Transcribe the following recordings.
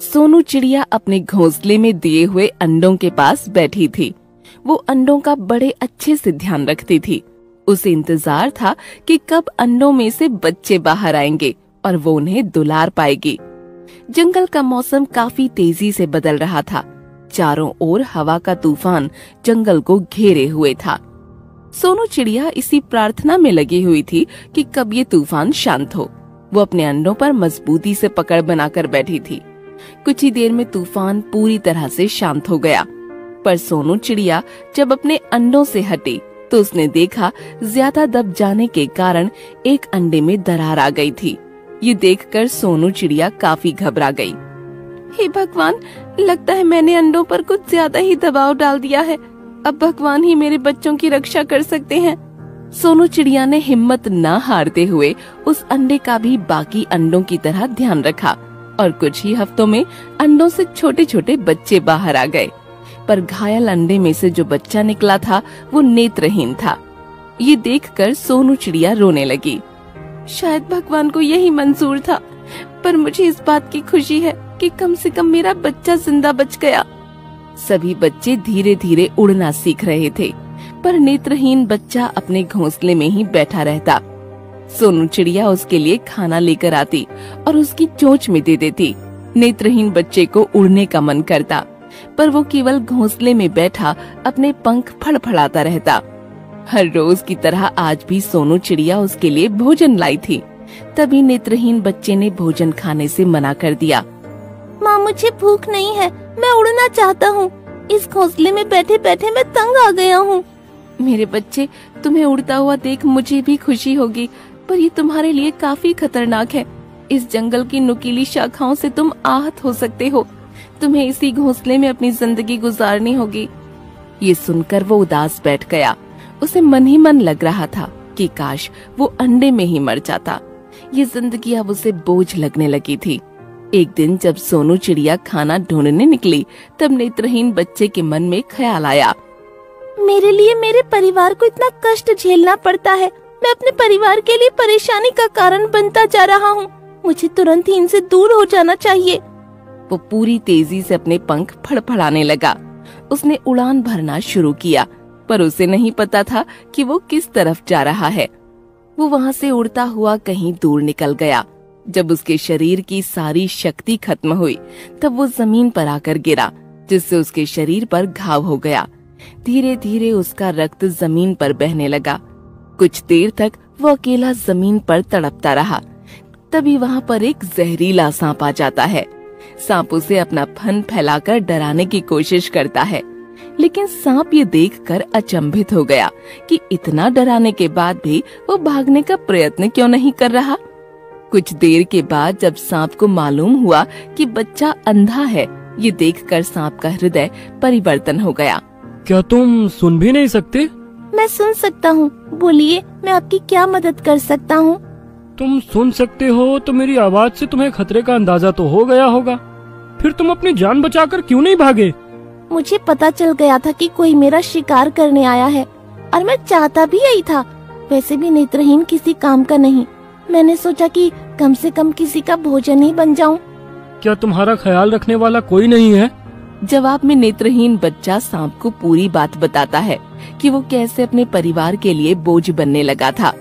सोनू चिड़िया अपने घोंसले में दिए हुए अंडों के पास बैठी थी। वो अंडों का बड़े अच्छे से ध्यान रखती थी। उसे इंतजार था कि कब अंडों में से बच्चे बाहर आएंगे और वो उन्हें दुलार पाएगी। जंगल का मौसम काफी तेजी से बदल रहा था। चारों ओर हवा का तूफान जंगल को घेरे हुए था। सोनू चिड़िया इसी प्रार्थना में लगी हुई थी कि कब ये तूफान शांत हो। वो अपने अंडों पर मजबूती से पकड़ बनाकर बैठी थी। कुछ ही देर में तूफान पूरी तरह से शांत हो गया, पर सोनू चिड़िया जब अपने अंडों से हटी तो उसने देखा ज्यादा दब जाने के कारण एक अंडे में दरार आ गई थी। ये देखकर सोनू चिड़िया काफी घबरा गई। हे भगवान, लगता है मैंने अंडों पर कुछ ज्यादा ही दबाव डाल दिया है। अब भगवान ही मेरे बच्चों की रक्षा कर सकते हैं। सोनू चिड़िया ने हिम्मत न हारते हुए उस अंडे का भी बाकी अंडों की तरह ध्यान रखा और कुछ ही हफ्तों में अंडों से छोटे छोटे बच्चे बाहर आ गए। पर घायल अंडे में से जो बच्चा निकला था वो नेत्रहीन था। ये देखकर सोनू चिड़िया रोने लगी। शायद भगवान को यही मंजूर था, पर मुझे इस बात की खुशी है कि कम से कम मेरा बच्चा जिंदा बच गया। सभी बच्चे धीरे धीरे उड़ना सीख रहे थे, पर नेत्रहीन बच्चा अपने घोंसले में ही बैठा रहता। सोनू चिड़िया उसके लिए खाना लेकर आती और उसकी चोंच में दे देती। नेत्रहीन बच्चे को उड़ने का मन करता, पर वो केवल घोंसले में बैठा अपने पंख फड़फड़ाता रहता। हर रोज की तरह आज भी सोनू चिड़िया उसके लिए भोजन लाई थी। तभी नेत्रहीन बच्चे ने भोजन खाने से मना कर दिया। माँ, मुझे भूख नहीं है, मैं उड़ना चाहता हूँ। इस घोंसले में बैठे बैठे मैं तंग आ गया हूँ। मेरे बच्चे, तुम्हें उड़ता हुआ देख मुझे भी खुशी होगी, पर ये तुम्हारे लिए काफी खतरनाक है। इस जंगल की नुकीली शाखाओं से तुम आहत हो सकते हो। तुम्हें इसी घोंसले में अपनी जिंदगी गुजारनी होगी। ये सुनकर वो उदास बैठ गया। उसे मन ही मन लग रहा था कि काश वो अंडे में ही मर जाता। ये जिंदगी अब उसे बोझ लगने लगी थी। एक दिन जब सोनू चिड़िया खाना ढूंढने निकली, तब नेत्रहीन बच्चे के मन में ख्याल आया। मेरे लिए मेरे परिवार को इतना कष्ट झेलना पड़ता है। मैं अपने परिवार के लिए परेशानी का कारण बनता जा रहा हूँ। मुझे तुरंत ही इनसे दूर हो जाना चाहिए। वो पूरी तेजी से अपने पंख फड़फड़ाने लगा। उसने उड़ान भरना शुरू किया, पर उसे नहीं पता था कि वो किस तरफ जा रहा है। वो वहाँ से उड़ता हुआ कहीं दूर निकल गया। जब उसके शरीर की सारी शक्ति खत्म हुई, तब वो जमीन पर आकर गिरा, जिससे उसके शरीर पर घाव हो गया। धीरे धीरे उसका रक्त जमीन पर बहने लगा। कुछ देर तक वो अकेला जमीन पर तड़पता रहा। तभी वहाँ पर एक जहरीला सांप आ जाता है। सांप उसे अपना फन फैलाकर डराने की कोशिश करता है, लेकिन सांप ये देखकर अचंभित हो गया कि इतना डराने के बाद भी वो भागने का प्रयत्न क्यों नहीं कर रहा। कुछ देर के बाद जब सांप को मालूम हुआ कि बच्चा अंधा है, ये देखकर सांप का हृदय परिवर्तन हो गया। क्या तुम सुन भी नहीं सकते? मैं सुन सकता हूँ, बोलिए, मैं आपकी क्या मदद कर सकता हूँ? तुम सुन सकते हो तो मेरी आवाज से तुम्हें खतरे का अंदाजा तो हो गया होगा। फिर तुम अपनी जान बचाकर क्यों नहीं भागे? मुझे पता चल गया था कि कोई मेरा शिकार करने आया है, और मैं चाहता भी यही था। वैसे भी नेत्रहीन किसी काम का नहीं। मैंने सोचा कि कम से कम किसी का भोजन ही बन जाऊं। क्या तुम्हारा ख्याल रखने वाला कोई नहीं है? जवाब में नेत्रहीन बच्चा सांप को पूरी बात बताता है कि वो कैसे अपने परिवार के लिए बोझ बनने लगा था।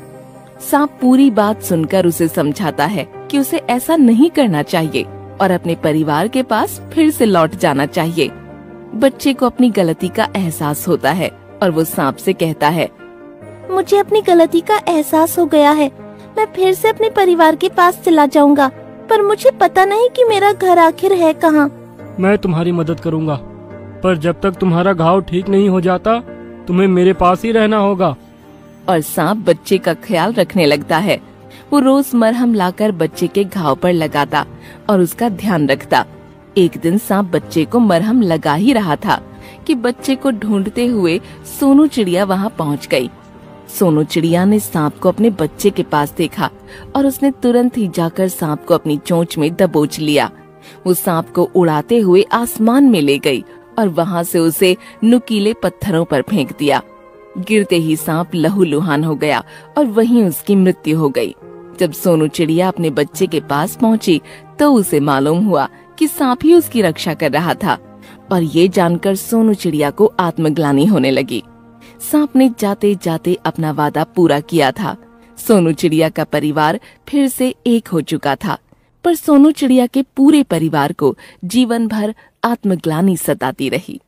सांप पूरी बात सुनकर उसे समझाता है कि उसे ऐसा नहीं करना चाहिए और अपने परिवार के पास फिर से लौट जाना चाहिए। बच्चे को अपनी गलती का एहसास होता है और वो सांप से कहता है, मुझे अपनी गलती का एहसास हो गया है। मैं फिर से अपने परिवार के पास चला जाऊंगा, पर मुझे पता नहीं कि मेरा घर आखिर है कहाँ। मैं तुम्हारी मदद करूंगा, पर जब तक तुम्हारा घाव ठीक नहीं हो जाता तुम्हें मेरे पास ही रहना होगा। और सांप बच्चे का ख्याल रखने लगता है। वो रोज मरहम लाकर बच्चे के घाव पर लगाता और उसका ध्यान रखता। एक दिन सांप बच्चे को मरहम लगा ही रहा था कि बच्चे को ढूंढते हुए सोनू चिड़िया वहाँ पहुँच गई। सोनू चिड़िया ने सांप को अपने बच्चे के पास देखा और उसने तुरंत ही जाकर सांप को अपनी चोंच में दबोच लिया। वो सांप को उड़ाते हुए आसमान में ले गई और वहाँ से उसे नुकीले पत्थरों पर फेंक दिया। गिरते ही सांप लहूलुहान हो गया और वहीं उसकी मृत्यु हो गई। जब सोनू चिड़िया अपने बच्चे के पास पहुँची तो उसे मालूम हुआ कि सांप ही उसकी रक्षा कर रहा था और ये जानकर सोनू चिड़िया को आत्मग्लानि होने लगी। सांप ने जाते जाते अपना वादा पूरा किया था। सोनू चिड़िया का परिवार फिर से एक हो चुका था, पर सोनू चिड़िया के पूरे परिवार को जीवन भर आत्मग्लानि सताती रही।